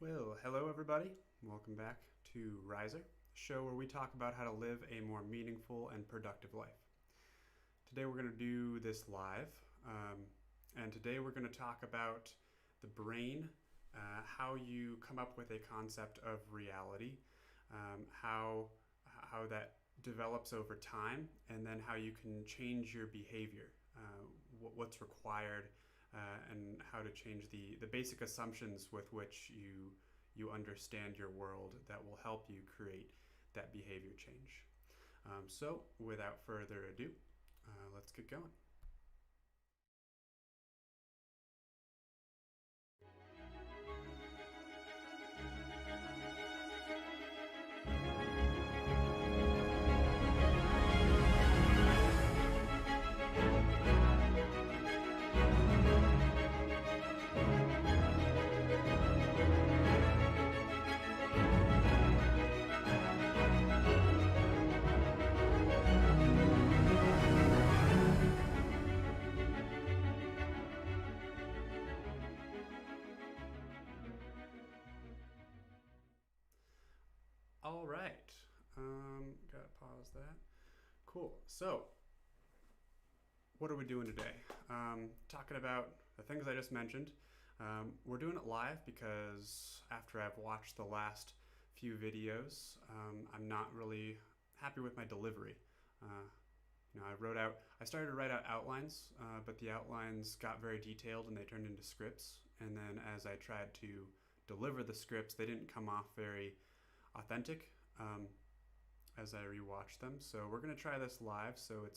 Well, hello everybody. Welcome back to Riser, a show where we talk about how to live a more meaningful and productive life. Today we're going to do this live, and today we're going to talk about the brain, how you come up with a concept of reality, how that develops over time, and then how you can change your behavior, what's required, and how to change the basic assumptions with which you understand your world that will help you create that behavior change. So without further ado, let's get going. All right. Gotta pause that. Cool. So, what are we doing today? Talking about the things I just mentioned. We're doing it live because after I've watched the last few videos, I'm not really happy with my delivery. I started to write out outlines, but the outlines got very detailed and they turned into scripts. And then as I tried to deliver the scripts, they didn't come off very authentic as I rewatched them. So we're gonna try this live, so it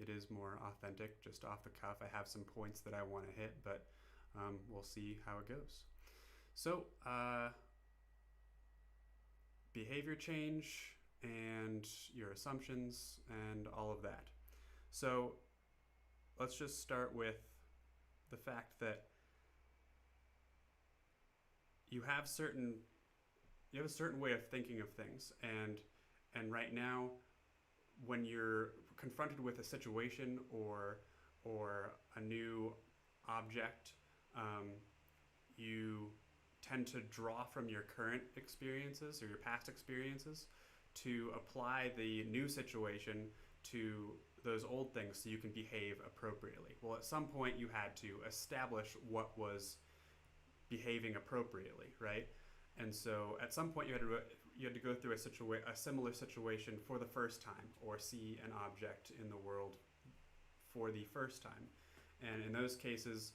is more authentic, just off the cuff. I have some points that I want to hit, but we'll see how it goes. So behavior change and your assumptions and all of that. So let's just start with the fact that you have a certain way of thinking of things, and right now when you're confronted with a situation or a new object, you tend to draw from your current experiences or your past experiences to apply the new situation to those old things so you can behave appropriately. Well, at some point you had to establish what was behaving appropriately, right? And so at some point you had to go through a similar situation for the first time, or see an object in the world for the first time. And in those cases,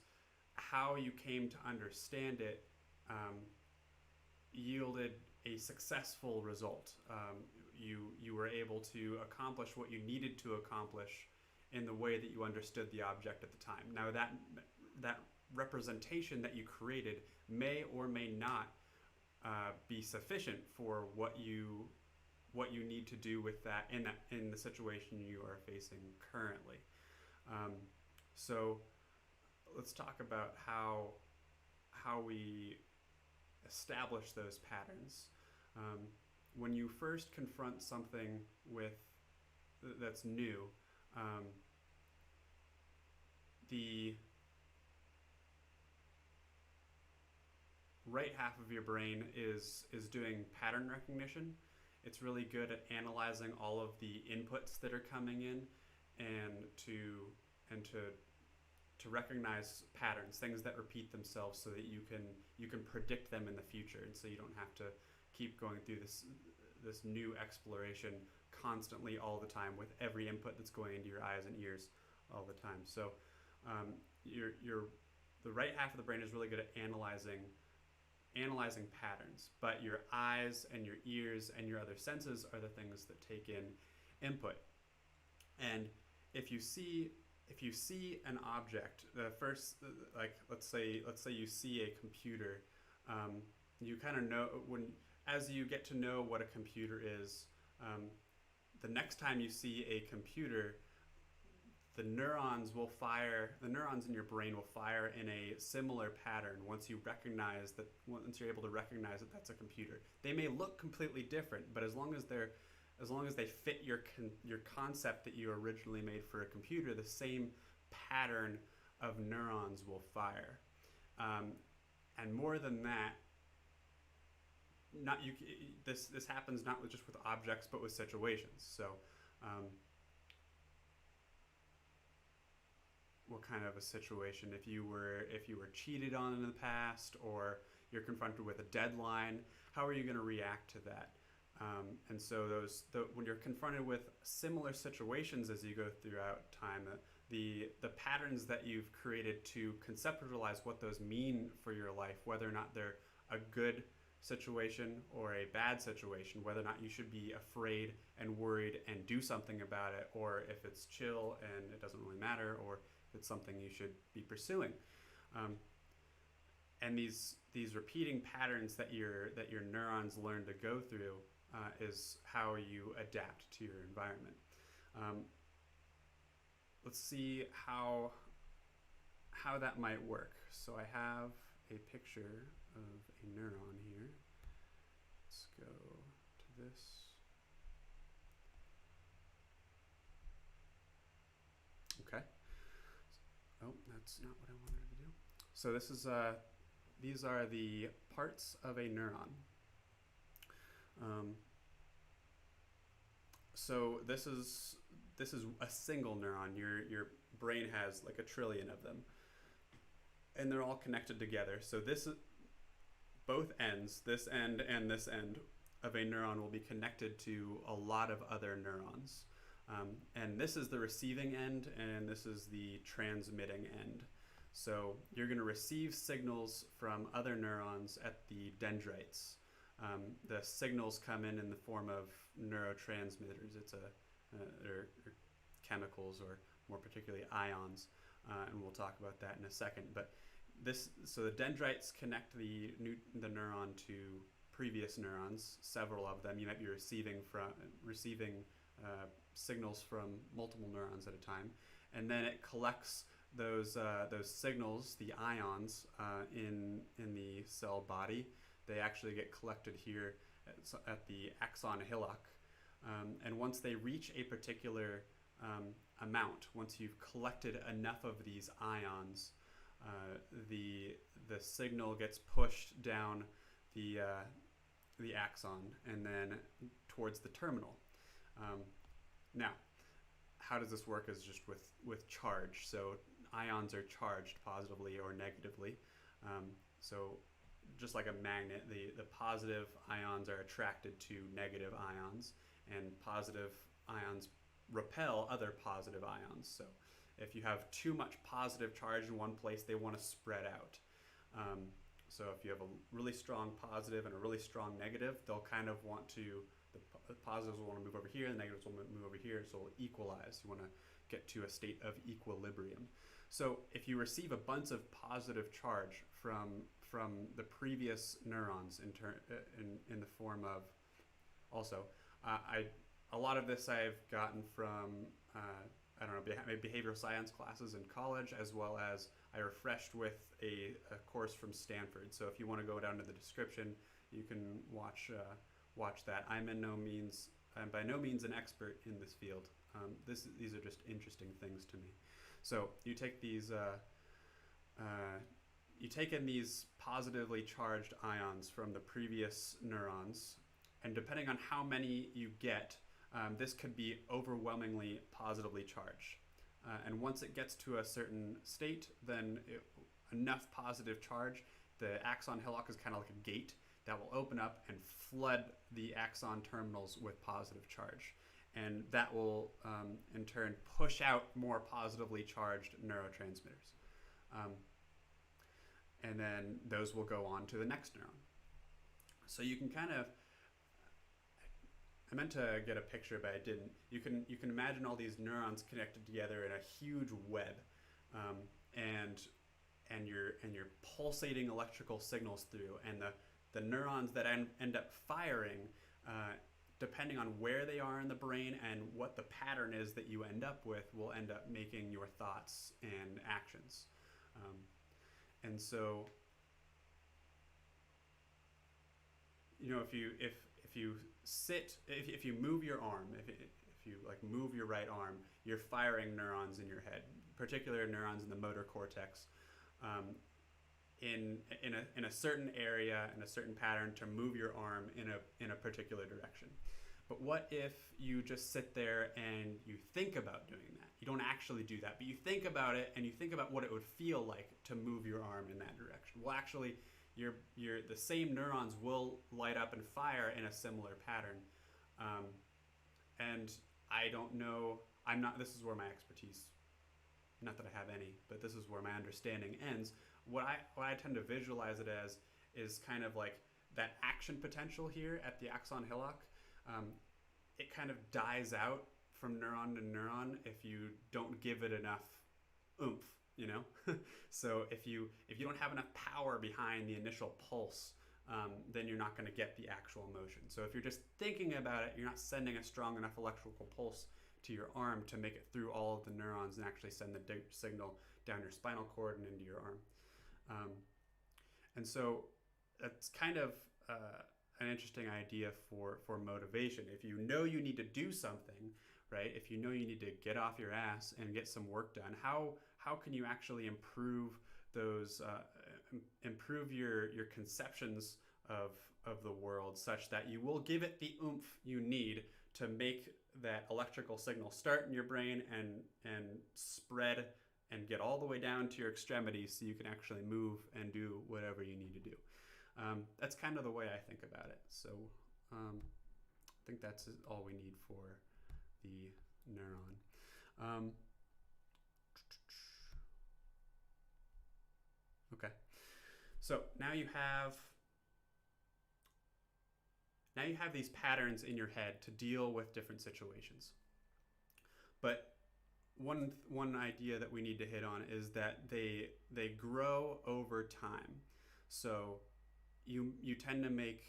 how you came to understand it yielded a successful result. You were able to accomplish what you needed to accomplish in the way that you understood the object at the time. Now that representation that you created may or may not be sufficient for what you need to do with that in the situation you are facing currently. So let's talk about how we establish those patterns. When you first confront something that's new, the right half of your brain is doing pattern recognition. It's really good at analyzing all of the inputs that are coming in and to recognize patterns, things that repeat themselves, so that you can predict them in the future, and so you don't have to keep going through this new exploration constantly all the time with every input that's going into your eyes and ears all the time. So the right half of the brain is really good at analyzing patterns, but your eyes and your ears and your other senses are the things that take in input. And if you see an object, the first, like let's say you see a computer, you kind of know, as you get to know what a computer is, the next time you see a computer, the neurons in your brain will fire in a similar pattern once you're able to recognize that that's a computer. They may look completely different, but as long as they fit your concept that you originally made for a computer, the same pattern of neurons will fire. And more than that, not you. This happens not with just with objects, but with situations. So, um, what kind of a situation? If you were cheated on in the past, or you're confronted with a deadline, how are you going to react to that? And so when you're confronted with similar situations as you go throughout time, the patterns that you've created to conceptualize what those mean for your life, whether or not they're a good situation or a bad situation, whether or not you should be afraid and worried and do something about it, or if it's chill and it doesn't really matter, or if it's something you should be pursuing. And these repeating patterns that your neurons learn to go through is how you adapt to your environment. Let's see how that might work. So I have a picture of a neuron here. Let's go to this. Okay. Oh, that's not what I wanted to do. So this is these are the parts of a neuron. So this is a single neuron. Your brain has like a trillion of them, and they're all connected together. So this is both ends, this end and this end of a neuron will be connected to a lot of other neurons. And this is the receiving end, and this is the transmitting end. So you're going to receive signals from other neurons at the dendrites. The signals come in the form of neurotransmitters. They're chemicals, or more particularly ions, and we'll talk about that in a second. But so the dendrites connect the neuron to previous neurons, several of them. You might be receiving signals from multiple neurons at a time, and then it collects those signals, the ions, in the cell body. They actually get collected here at the axon hillock, and once they reach a particular amount, once you've collected enough of these ions, the signal gets pushed down the axon and then towards the terminal. Now, how does this work? Is just with charge. So ions are charged positively or negatively. So just like a magnet, the positive ions are attracted to negative ions, and positive ions repel other positive ions. So if you have too much positive charge in one place, they want to spread out. So if you have a really strong positive and a really strong negative, they'll kind of want to, the positives will want to move over here, the negatives will move over here, so it'll equalize. You want to get to a state of equilibrium. So if you receive a bunch of positive charge from the previous neurons in the form of, also, a lot of this I've gotten from I don't know, behavioral science classes in college, as well as I refreshed with a course from Stanford. So if you want to go down to the description, you can watch that. I'm by no means an expert in this field. These are just interesting things to me. So you take these, you take in these positively charged ions from the previous neurons, and depending on how many you get, this could be overwhelmingly positively charged. And once it gets to a certain state, then enough positive charge, the axon hillock is kind of like a gate that will open up and flood the axon terminals with positive charge. And that will, in turn, push out more positively charged neurotransmitters. And then those will go on to the next neuron. So you can kind of, I meant to get a picture, but I didn't. You can imagine all these neurons connected together in a huge web, and you're pulsating electrical signals through, and the neurons that end up firing, depending on where they are in the brain and what the pattern is that you end up with, will end up making your thoughts and actions. And so, if you move your arm, if you like move your right arm, you're firing neurons in your head, particular neurons in the motor cortex. in a certain area, in a certain pattern, to move your arm in a particular direction. But what if you just sit there and you think about doing that? You don't actually do that, but you think about it, and you think about what it would feel like to move your arm in that direction. Well, actually, the same neurons will light up and fire in a similar pattern. And I don't know. I'm not. This is where my expertise. Not that I have any, but this is where my understanding ends. What I tend to visualize it as is kind of like that action potential here at the axon hillock. It kind of dies out from neuron to neuron if you don't give it enough oomph, you know? So if you don't have enough power behind the initial pulse, then you're not going to get the actual motion. So if you're just thinking about it, you're not sending a strong enough electrical pulse to your arm to make it through all of the neurons and actually send the signal down your spinal cord and into your arm. And so that's kind of an interesting idea for motivation. If you know you need to do something, right? If you know you need to get off your ass and get some work done, how can you actually improve those, improve your conceptions of the world such that you will give it the oomph you need to make that electrical signal start in your brain and spread and get all the way down to your extremities so you can actually move and do whatever you need to do. That's kind of the way I think about it. So I think that's all we need for the neuron. Okay, so now you have these patterns in your head to deal with different situations. But one idea that we need to hit on is that they grow over time. So you tend to make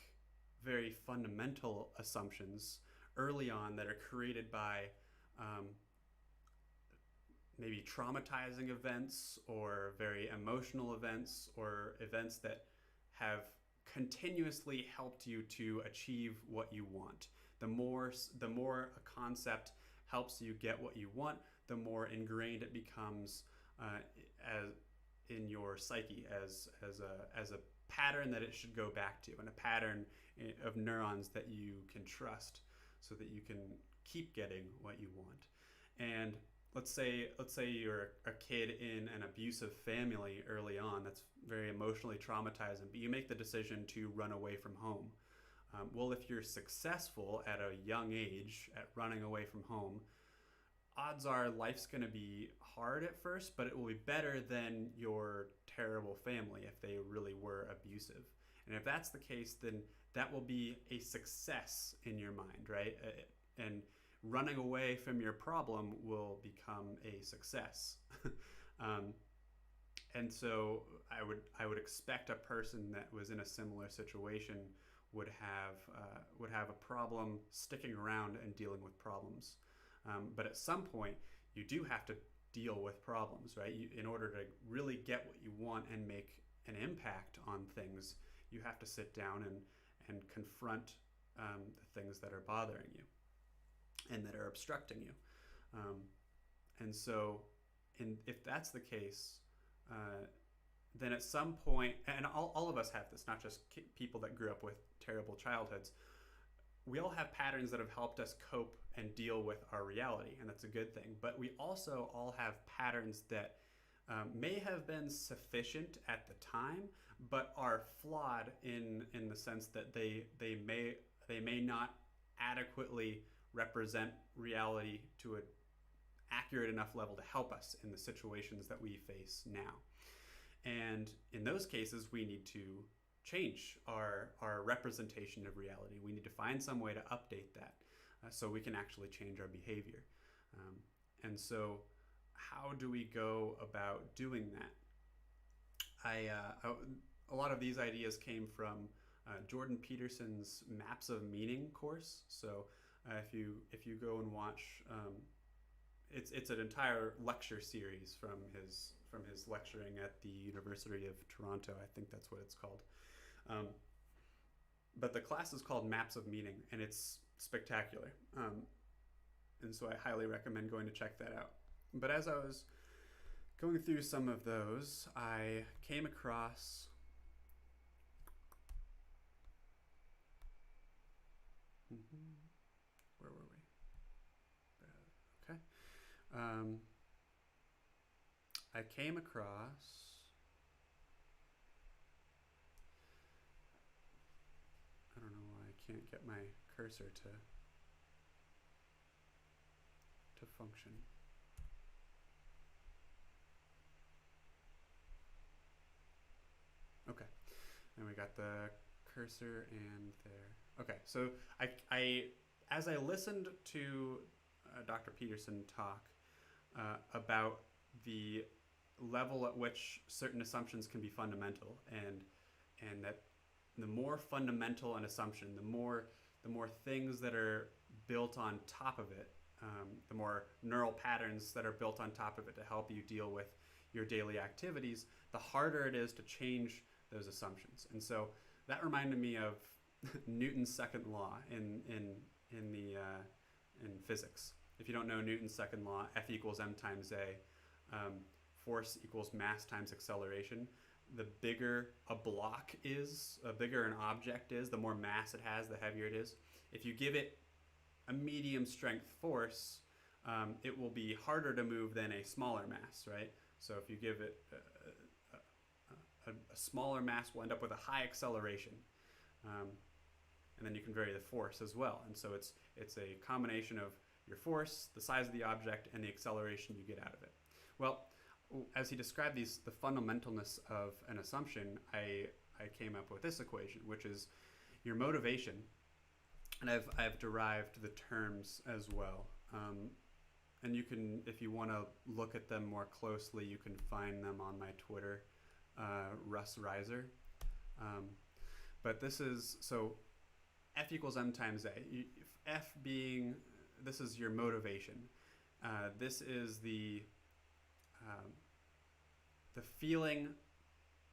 very fundamental assumptions early on that are created by maybe traumatizing events or very emotional events or events that have continuously helped you to achieve what you want. The more a concept helps you get what you want, the more ingrained it becomes as in your psyche as a pattern that it should go back to, and a pattern of neurons that you can trust so that you can keep getting what you want. And let's say you're a kid in an abusive family early on that's very emotionally traumatizing, but you make the decision to run away from home. Well, if you're successful at a young age at running away from home, odds are life's going to be hard at first, but it will be better than your terrible family if they really were abusive. And if that's the case, then that will be a success in your mind, right? And running away from your problem will become a success. And so I would expect a person that was in a similar situation would have a problem sticking around and dealing with problems. But at some point, you do have to deal with problems, right? In order to really get what you want and make an impact on things, you have to sit down and confront the things that are bothering you and that are obstructing you. And so if that's the case, then at some point, and all of us have this, not just people that grew up with terrible childhoods, we all have patterns that have helped us cope and deal with our reality, and that's a good thing. But we also all have patterns that may have been sufficient at the time, but are flawed in the sense that they may not adequately represent reality to an accurate enough level to help us in the situations that we face now. And in those cases, we need to change our representation of reality. We need to find some way to update that so we can actually change our behavior. And so how do we go about doing that? A lot of these ideas came from Jordan Peterson's Maps of Meaning course. So if you go and watch, it's an entire lecture series from his lecturing at the University of Toronto. I think that's what it's called. But the class is called Maps of Meaning, and it's spectacular. And so I highly recommend going to check that out. But as I was going through some of those, I came across where were we? Okay. I came across, I don't know why I can't get my cursor to function. Okay, and we got the cursor and there. Okay, so I as I listened to Dr. Peterson talk about the level at which certain assumptions can be fundamental, and that the more fundamental an assumption, the more things that are built on top of it, the more neural patterns that are built on top of it to help you deal with your daily activities, the harder it is to change those assumptions. And so that reminded me of Newton's second law in physics. If you don't know Newton's second law, F equals m times a, force equals mass times acceleration. The bigger a block is, the bigger an object is, the more mass it has, the heavier it is. If you give it a medium strength force, it will be harder to move than a smaller mass, right? So if you give it a smaller mass, will end up with a high acceleration. And then you can vary the force as well. And so it's a combination of your force, the size of the object, and the acceleration you get out of it. Well, as he described the fundamentalness of an assumption, I came up with this equation, which is your motivation. And I've derived the terms as well. And you can, if you want to look at them more closely, you can find them on my Twitter, Russ Reiser. But this is, so F equals m times a. F being, this is your motivation. This is the feeling,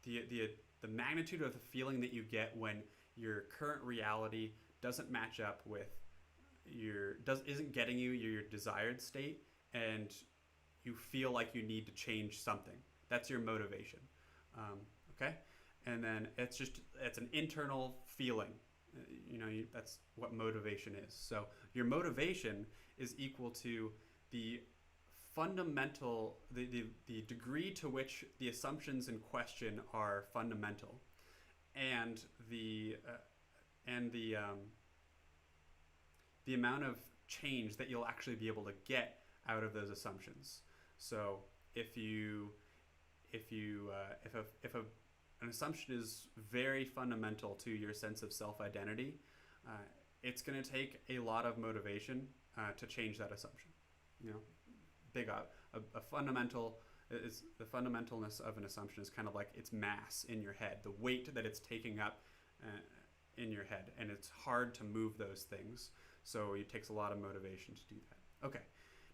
the magnitude of the feeling that you get when your current reality doesn't match up with isn't getting you your desired state, and you feel like you need to change something. That's your motivation. Okay, and then it's an internal feeling. That's what motivation is. So your motivation is equal to the fundamental, the degree to which the assumptions in question are fundamental, and the amount of change that you'll actually be able to get out of those assumptions. So if an assumption is very fundamental to your sense of self-identity, it's going to take a lot of motivation to change that assumption. A fundamental is the fundamentalness of an assumption is kind of like its mass in your head, the weight that it's taking up in your head, and it's hard to move those things. So it takes a lot of motivation to do that. Okay,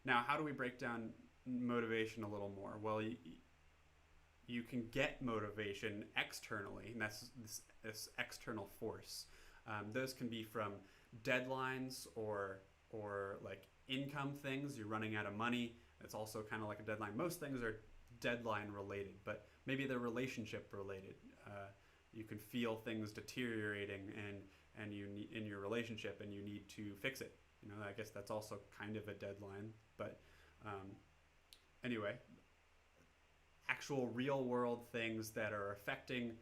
now how do we break down motivation a little more? Well, you can get motivation externally, and that's this external force. Those can be from deadlines or like income things. You're running out of money. It's also kind of like a deadline. Most things are deadline related, but maybe they're relationship related. You can feel things deteriorating and you need, in your relationship, and you need to fix it. I guess that's also kind of a deadline. But anyway, actual real world things that are affecting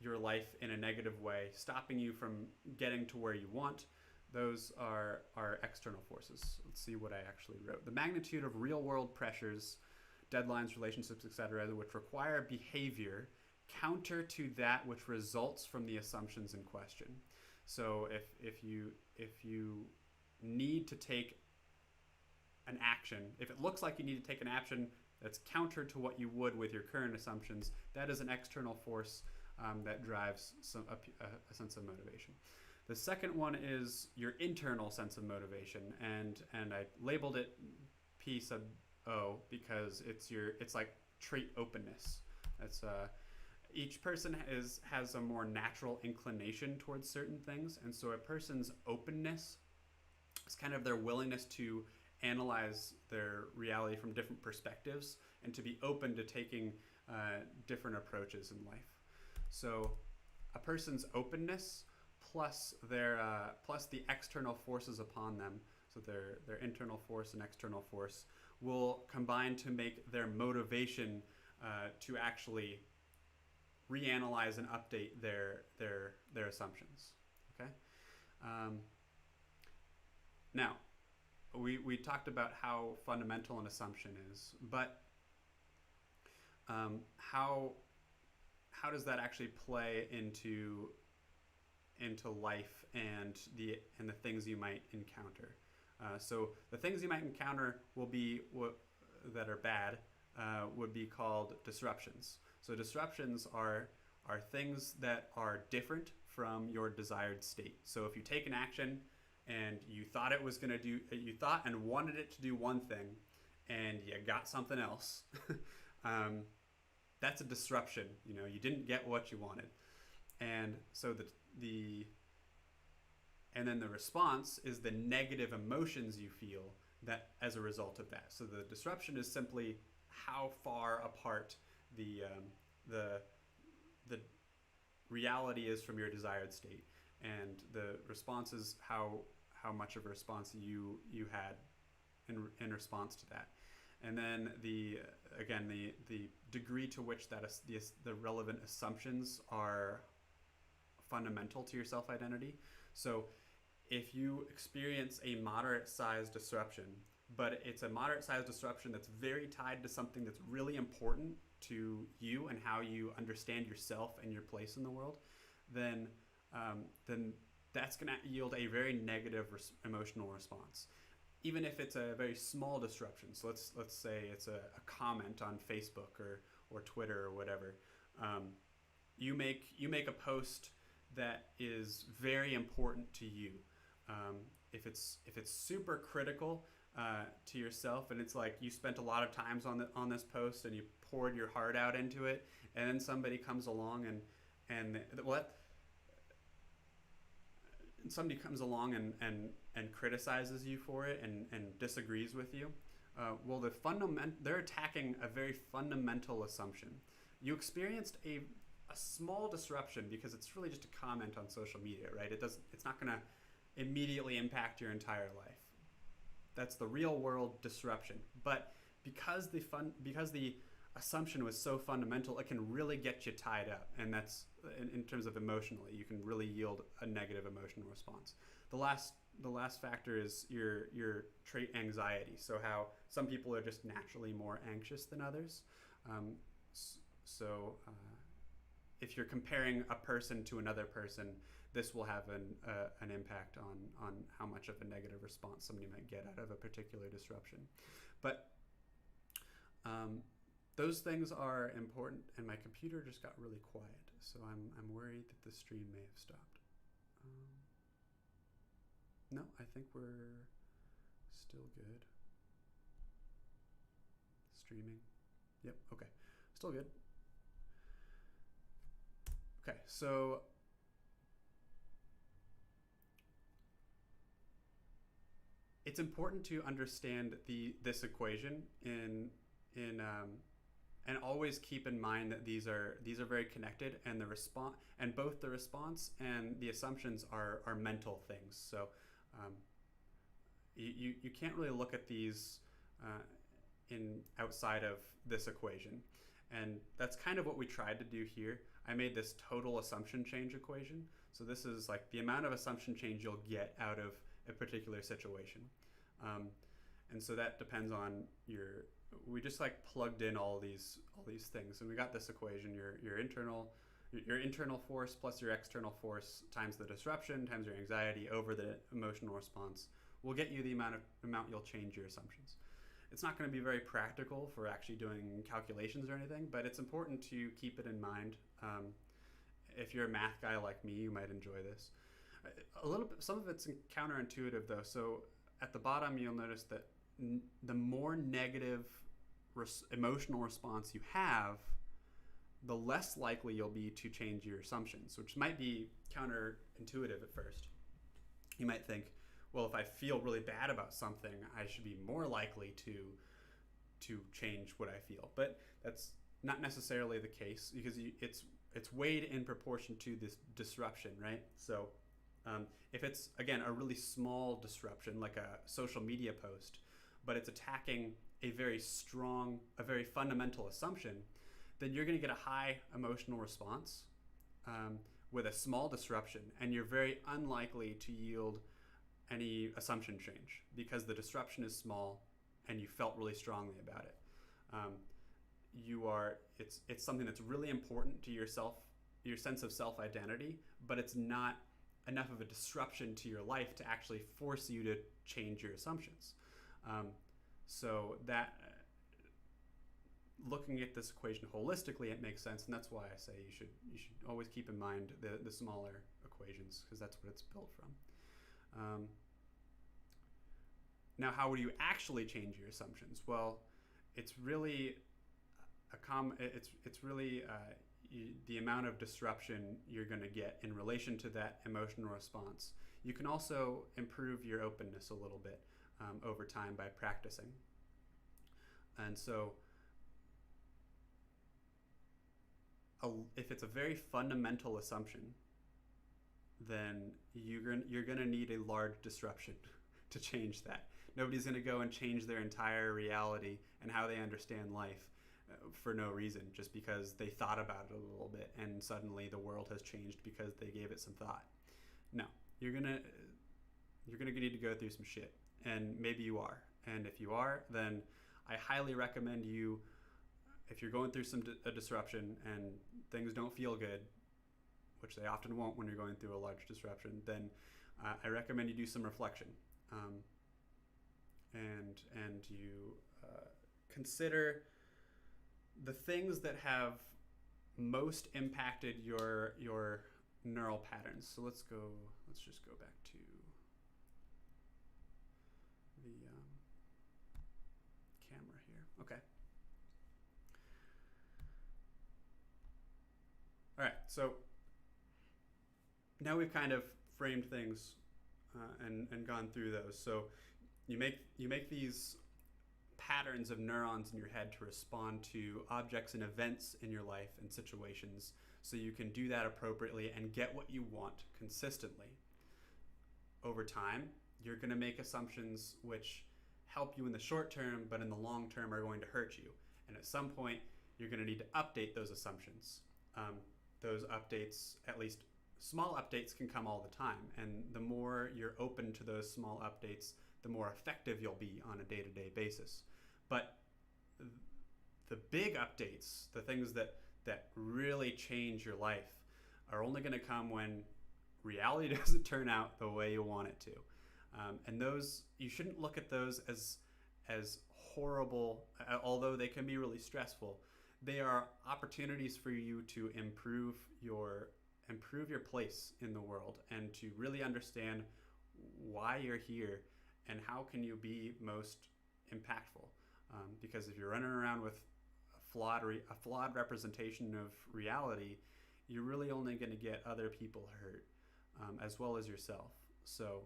your life in a negative way, stopping you from getting to where you want, those are external forces. Let's see what I actually wrote. The magnitude of real world pressures, deadlines, relationships, etc., which require behavior counter to that which results from the assumptions in question. So if you need to take an action, if it looks like you need to take an action that's counter to what you would with your current assumptions, that is an external force that drives a sense of motivation. The second one is your internal sense of motivation, and I labeled it P sub O because it's like trait openness. That's each person has a more natural inclination towards certain things, and so a person's openness is kind of their willingness to analyze their reality from different perspectives and to be open to taking different approaches in life. So a person's openness plus their plus the external forces upon them, so their internal force and external force, will combine to make their motivation to actually reanalyze and update their assumptions. Okay. Now, we talked about how fundamental an assumption is, but how does that actually play into life and the things you might encounter? So the things you might encounter will be that are bad would be called disruptions. So disruptions are things that are different from your desired state. So if you take an action and you thought and wanted it to do one thing, and you got something else, that's a disruption. You didn't get what you wanted, and so and then the response is the negative emotions you feel that as a result of that. So the disruption is simply how far apart the reality is from your desired state, and the response is how much of a response you had in response to that. And then the degree to which the relevant assumptions are fundamental to your self-identity. So if you experience a moderate-sized disruption, but it's a moderate-sized disruption that's very tied to something that's really important to you and how you understand yourself and your place in the world, then that's going to yield a very negative emotional response. Even if it's a very small disruption, so let's say it's a comment on Facebook or Twitter or whatever, you make a post that is very important to you. If it's super critical to yourself, and it's like you spent a lot of times on this post and you poured your heart out into it, and then somebody comes along and criticizes you for it and disagrees with you. They're attacking a very fundamental assumption. You experienced a small disruption because it's really just a comment on social media, right? It's not going to immediately impact your entire life. That's the real world disruption. But because the assumption was so fundamental, it can really get you tied up, and that's in terms of emotionally, you can really yield a negative emotional response. The last factor is your trait anxiety. So how some people are just naturally more anxious than others. If you're comparing a person to another person, this will have an impact on how much of a negative response somebody might get out of a particular disruption. But those things are important, and my computer just got really quiet, so I'm worried that the stream may have stopped. No, I think we're still good. Streaming. Yep, okay. Still good. Okay, so it's important to understand this equation and always keep in mind that these are very connected, and both the response and the assumptions are mental things. So you can't really look at these outside of this equation, and that's kind of what we tried to do here. I made this total assumption change equation. So this is like the amount of assumption change you'll get out of a particular situation. And so that depends on we just like plugged in all these things, and we got this equation: your internal force plus your external force times the disruption times your anxiety over the emotional response will get you the amount you'll change your assumptions. It's not going to be very practical for actually doing calculations or anything, but it's important to keep it in mind. If you're a math guy like me, you might enjoy this. A little bit. Some of it's counterintuitive though. So at the bottom, you'll notice that the more negative emotional response you have, the less likely you'll be to change your assumptions, which might be counterintuitive at first. You might think, well, if I feel really bad about something, I should be more likely to change what I feel. But that's not necessarily the case, because it's weighed in proportion to this disruption, right? So if it's, again, a really small disruption, like a social media post, but it's attacking a very strong, a very fundamental assumption, then you're going to get a high emotional response with a small disruption, and you're very unlikely to yield any assumption change because the disruption is small and you felt really strongly about it. It's something that's really important to your sense of self-identity, but it's not enough of a disruption to your life to actually force you to change your assumptions. So that looking at this equation holistically, it makes sense, and that's why I say you should always keep in mind the smaller equations, because that's what it's built from. Now, how would you actually change your assumptions? Well, it's really the amount of disruption you're going to get in relation to that emotional response. You can also improve your openness a little bit over time by practicing. And so if it's a very fundamental assumption, then you're going to need a large disruption to change that. Nobody's going to go and change their entire reality and how they understand life for no reason, just because they thought about it a little bit and suddenly the world has changed because they gave it some thought. No, you're gonna need to go through some shit, and maybe you are. And if you are, then I highly recommend you, if you're going through a disruption and things don't feel good, which they often won't when you're going through a large disruption, then I recommend you do some reflection, and you consider the things that have most impacted your neural patterns. So let's just go back to the camera here. Okay. All right, so now we've kind of framed things and gone through those. So you make these patterns of neurons in your head to respond to objects and events in your life and situations, so you can do that appropriately and get what you want consistently. Over time, you're going to make assumptions which help you in the short term, but in the long term are going to hurt you. And at some point, you're going to need to update those assumptions. Those updates, at least small updates, can come all the time. And the more you're open to those small updates, the more effective you'll be on a day-to-day basis. But the big updates, the things that really change your life, are only going to come when reality doesn't turn out the way you want it to. And those, you shouldn't look at those as horrible, although they can be really stressful. They are opportunities for you to improve your place in the world, and to really understand why you're here and how can you be most impactful. Because if you're running around with a flawed representation of reality, you're really only going to get other people hurt, as well as yourself. So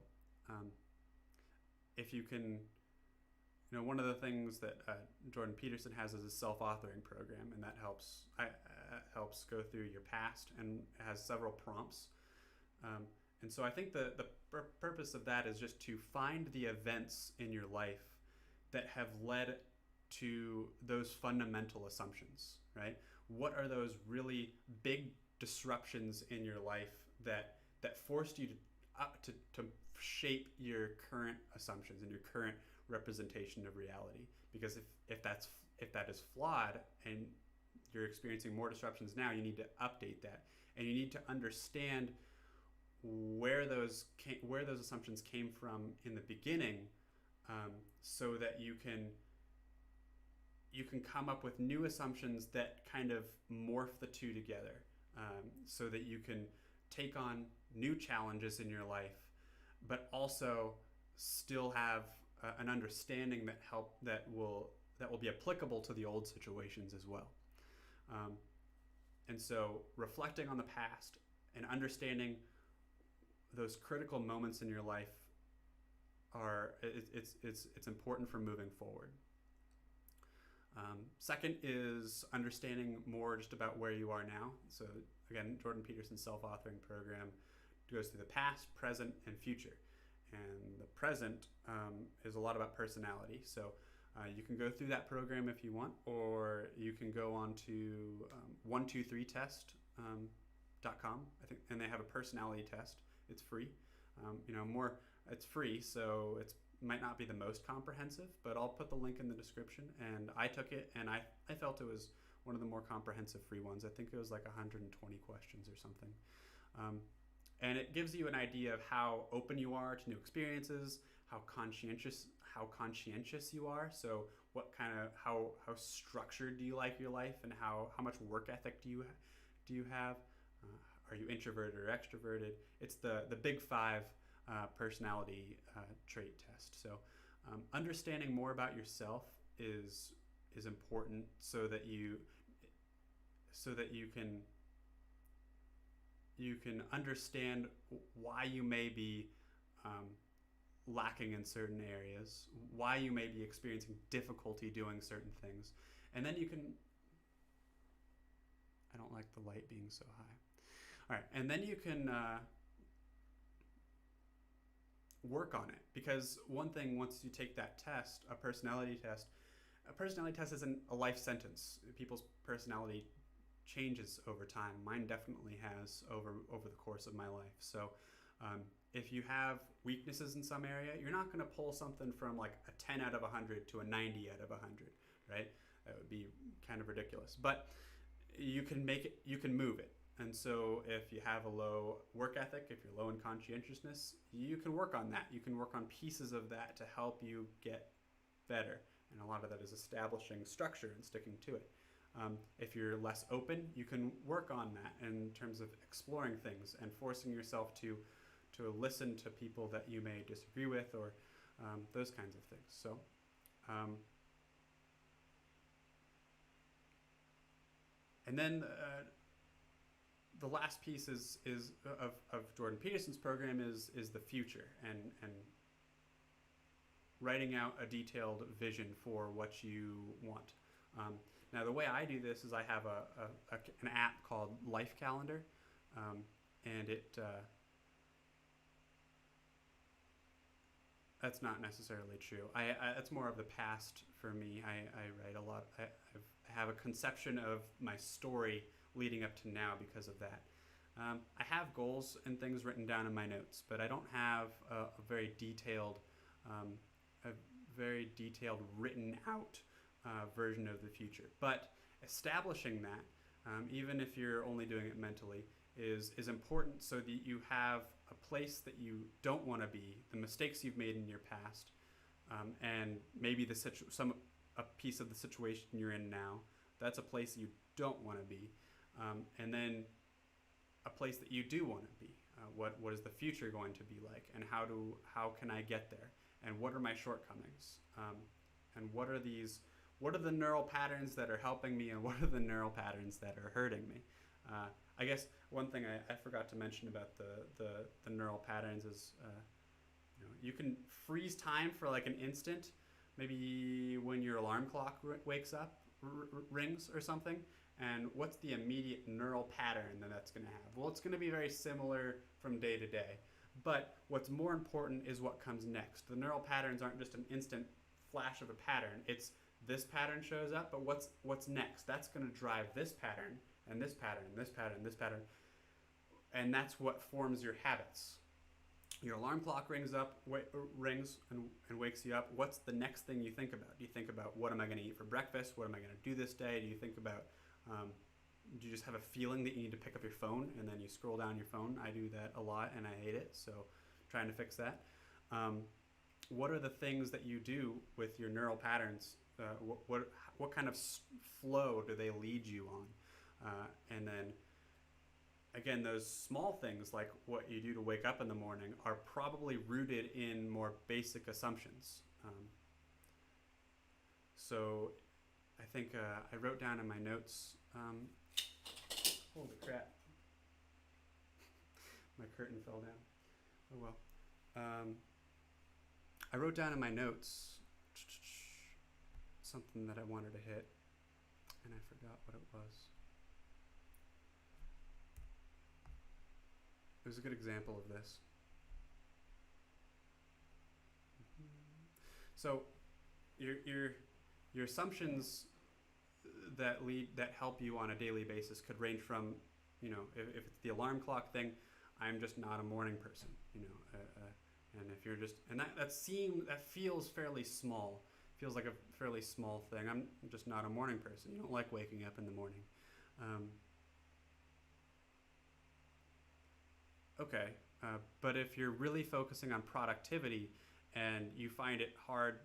if you can, one of the things that Jordan Peterson has is a self-authoring program, and that helps go through your past, and has several prompts. And so I think the purpose of that is just to find the events in your life that have led to those fundamental assumptions, right? What are those really big disruptions in your life that forced you to shape your current assumptions and your current representation of reality? Because if that is flawed and you're experiencing more disruptions now, you need to update that, and you need to understand where those assumptions came from in the beginning, so that you can come up with new assumptions that kind of morph the two together, so that you can take on new challenges in your life, but also still have an understanding that will be applicable to the old situations as well. And so reflecting on the past and understanding those critical moments in your life it's important for moving forward. Second is understanding more just about where you are now. So again, Jordan Peterson's self-authoring program goes through the past, present, and future. And the present is a lot about personality. So you can go through that program if you want, or you can go on to 123test.com, I think, and they have a personality test. It's free. It's free, so it might not be the most comprehensive, but I'll put the link in the description. And I took it, and I felt it was one of the more comprehensive free ones. I think it was like 120 questions or something. And it gives you an idea of how open you are to new experiences, how conscientious you are. So how structured do you like your life, and how much work ethic do you have? Are you introverted or extroverted? It's the big 5 personality trait test. So understanding more about yourself is important so that you can understand why you may be lacking in certain areas, why you may be experiencing difficulty doing certain things, and then you can. I don't like the light being so high. All right, and then you can work on it, because one thing, once you take that test, a personality test isn't a life sentence. People's personality changes over time. Mine definitely has over the course of my life. So if you have weaknesses in some area, you're not going to pull something from like a 10 out of 100 to a 90 out of 100, right? That would be kind of ridiculous. But you can move it. And so if you have a low work ethic, if you're low in conscientiousness, you can work on that. You can work on pieces of that to help you get better. And a lot of that is establishing structure and sticking to it. If you're less open, you can work on that in terms of exploring things and forcing yourself to listen to people that you may disagree with, or those kinds of things. So and then the last piece is of Jordan Peterson's program is the future, and writing out a detailed vision for what you want. Now, the way I do this is I have an app called Life Calendar, and that's not necessarily true. It's more of the past for me. I write a lot. I have a conception of my story leading up to now because of that. I have goals and things written down in my notes, but I don't have a very detailed written out version of the future. But establishing that, even if you're only doing it mentally, is important, so that you have a place that you don't want to be, the mistakes you've made in your past, and maybe a piece of the situation you're in now. That's a place you don't want to be, and then a place that you do want to be. What is the future going to be like, and how can I get there, and what are my shortcomings, and what are the neural patterns that are helping me, and what are the neural patterns that are hurting me? I guess one thing I forgot to mention about the neural patterns is you can freeze time for like an instant, maybe when your alarm clock wakes up, rings or something, and what's the immediate neural pattern that's going to have? Well, it's going to be very similar from day to day, but what's more important is what comes next. The neural patterns aren't just an instant flash of a pattern. It's this pattern shows up, but what's next? That's going to drive this pattern, and this pattern, and this pattern, and this pattern. And that's what forms your habits. Your alarm clock rings and wakes you up. What's the next thing you think about? Do you think about, what am I going to eat for breakfast? What am I going to do this day? Do you think about, do you just have a feeling that you need to pick up your phone and then you scroll down your phone? I do that a lot and I hate it, so trying to fix that. What are the things that you do with your neural patterns? What kind of flow do they lead you on? And then again, those small things like what you do to wake up in the morning are probably rooted in more basic assumptions. So I think I wrote down in my notes, holy crap, my curtain fell down. Oh well. I wrote down in my notes something that I wanted to hit, and I forgot what it was. It was a good example of this. So your assumptions that help you on a daily basis could range from, if it's the alarm clock thing, I'm just not a morning person, and if you're just, and that feels fairly small, feels like a fairly small thing. I'm just not a morning person. You don't like waking up in the morning. Okay, but if you're really focusing on productivity and you find it hard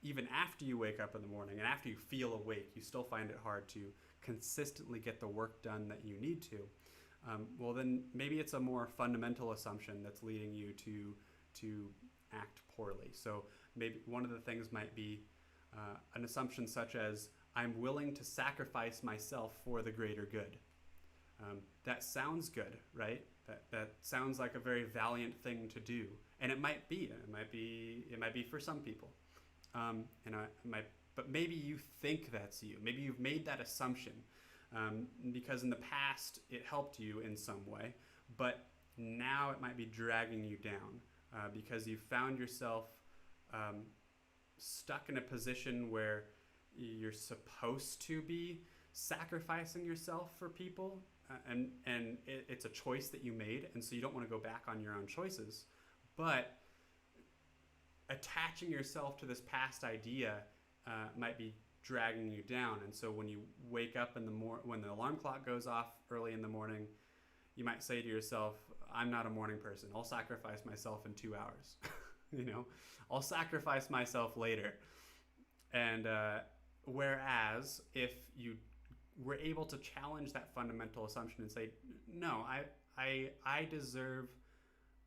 even after you wake up in the morning and after you feel awake, you still find it hard to consistently get the work done that you need to, well then maybe it's a more fundamental assumption that's leading you to act poorly. So maybe one of the things might be an assumption such as, I'm willing to sacrifice myself for the greater good. That sounds good, right? That sounds like a very valiant thing to do, and it might be for some people, but maybe you think that's you. Maybe you've made that assumption because in the past it helped you in some way, but now it might be dragging you down because you found yourself stuck in a position where you're supposed to be sacrificing yourself for people. And it's a choice that you made, and so you don't want to go back on your own choices. But attaching yourself to this past idea might be dragging you down. And so when you wake up when the alarm clock goes off early in the morning, you might say to yourself, I'm not a morning person. I'll sacrifice myself in 2 hours. I'll sacrifice myself later. And whereas if you we're able to challenge that fundamental assumption and say, no, I deserve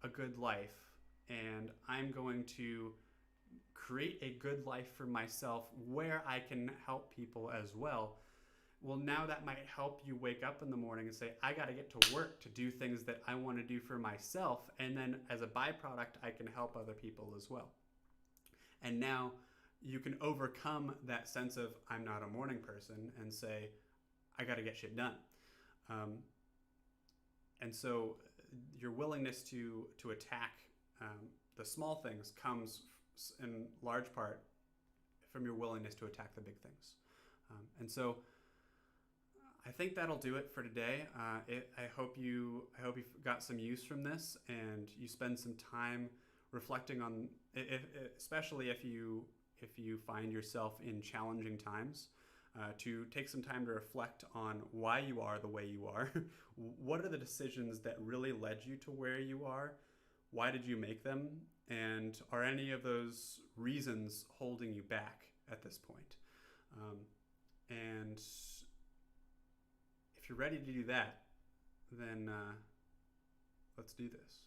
a good life, and I'm going to create a good life for myself where I can help people as well. Well, now that might help you wake up in the morning and say, I got to get to work to do things that I want to do for myself, and then as a byproduct, I can help other people as well. And now you can overcome that sense of, I'm not a morning person, and say, I got to get shit done. And so your willingness to attack the small things comes in large part from your willingness to attack the big things. And so I think that'll do it for today. I hope you got some use from this, and you spend some time reflecting on, especially if you find yourself in challenging times. To take some time to reflect on why you are the way you are. What are the decisions that really led you to where you are? Why did you make them? And are any of those reasons holding you back at this point? And if you're ready to do that, then let's do this.